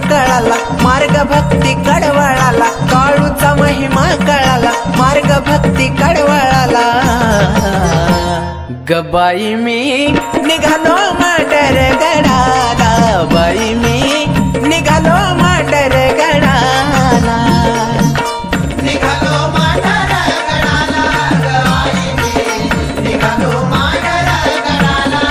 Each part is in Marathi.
कळाला मार्ग भक्ती कडवळाला, काळूचा महिमा कळाला मार्ग भक्ती कडवळाला। गबाई मी निघालो मांडर गडाला, बाई मी निघालो मांडर गडाला, निघालो मांडर गडाला, बाई मी निघालो मांडर गडाला।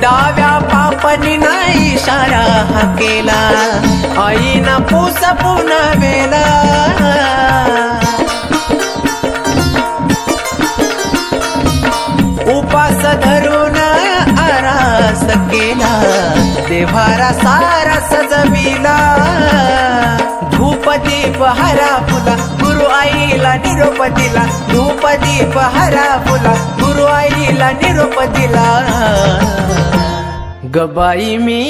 डाव्या पापनी ना इशारा हा केला, आईना पूस पुनवेला, उपास धरून आरास केला, देवारा सारा सजविला, धूप दीप हरा फुला गुरु आईला निरोप दिला, धूप दीप हरा फुला गुरु आईला निरोप दिला। गबाई मी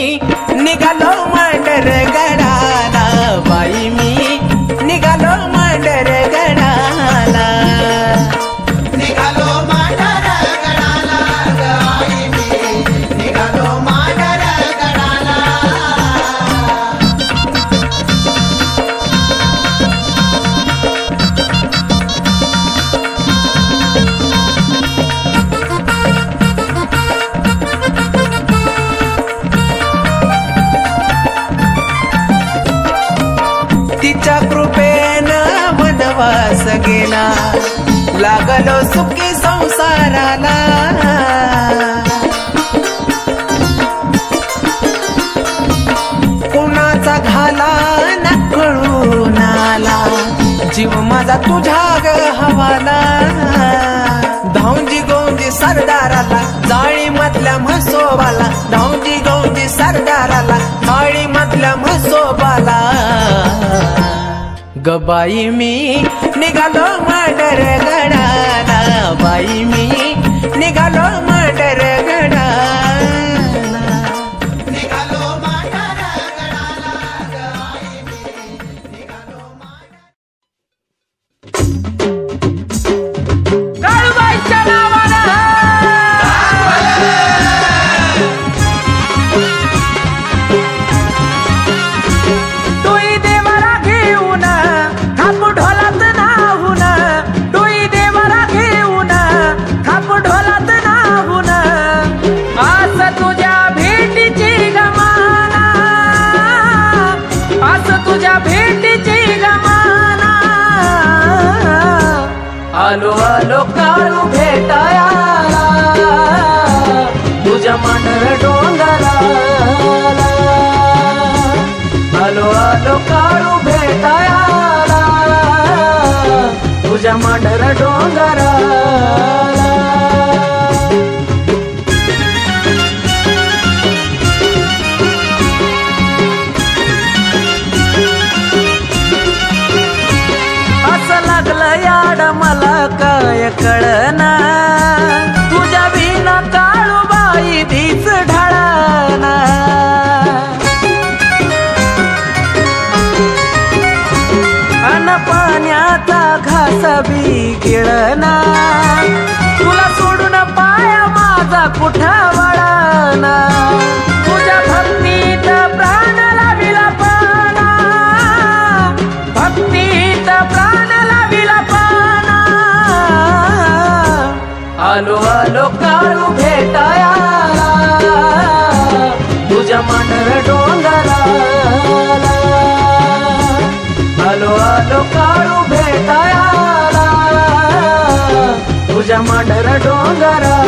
निघालो मांडर गडाला, बाई मी निघालो मांडर गडाला, निघालो मांडर गडाला, बाई मी निघालो मांडर गडाला। तिच्या कृपेनं वनवास गेला, लागलो सुखी संसाराला, कुणाचा घाला न कळून आला, जीव माझा तुझ्या ग हवाला, धावजी गोंजी सरदाराला जाळी मधल्या म्हसोबाला, धावजी गोंजी सरदाराला जाळी मधल्या म्हसोबाला। गबाई मी निघालो मांडर गडाला, बाई मी निघालो मांडर गडाला, निघालो मांडर गडाला, बाई मी निघालो मांडर। काळूबाईच्या नावानं टोई देवरा घेऊन थाप ढोलात नाहून, टोई देवरा घेऊन थाप ढोलात नाहून, आस तुझ्या भेटीची गमाना, आस तुझ्या भेटीची गमाना, आलो आलो काळू भेटायाला, तुझ्या मांडर डोंगराला, आलो आलो काळू भेटायाला, तुझ्या मांडर डोंगराला। असं लागलं याड मला काय कळना, तुझ्या विना काळूबाई धीच ढाळना, अन पाण्याचा घास बी गिळना तुला सोडून पाया माझा कुठा वळना तुझ्या भक्तीत प्राण लाविला पाना भक्तीत प्राण लाविला पाना आलो आलो काळू भेटाया तुझ्या मांढर डोंगराला आलो आलो काळू भेटायाला तुझ्या मांढर डोंगराला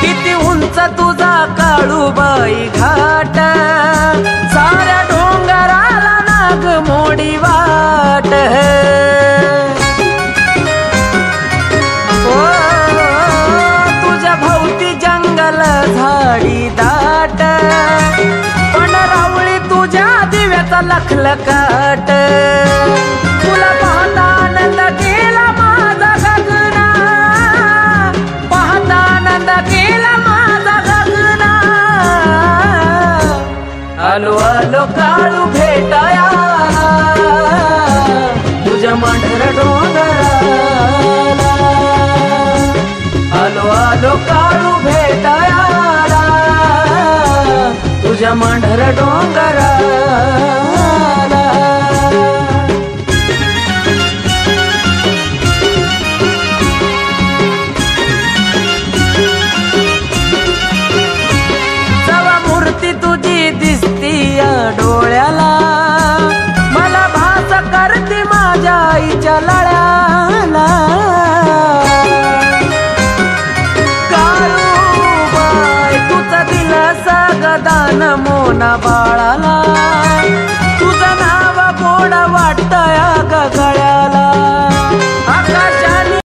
किती उंच तुझा काळूबाई घाट साऱ्या डोंगराला नाग मोडी वाट तुझ्या भोवती जंगल झाडी दाट पण रावळी तुझ्या दिव्याचा लखलकाट तुला पाहता आनंद केला माझा गगना पाहता आनंद केला माझा गगना आलो आलो काळू भेटाया तुझ्या मांढर डोंगराला आलो आलो काळू भेटायाला तुझ्या मांढर डोंगराला जवा मूर्ती तुझी दिसती या डोळ्याला मला भास करते माझ्या आईच्या लळ्याला काळूबाई तुझं दिलं सगदान मोना बाळाला तुझं नाव गोड वाटतया ग गळ्याला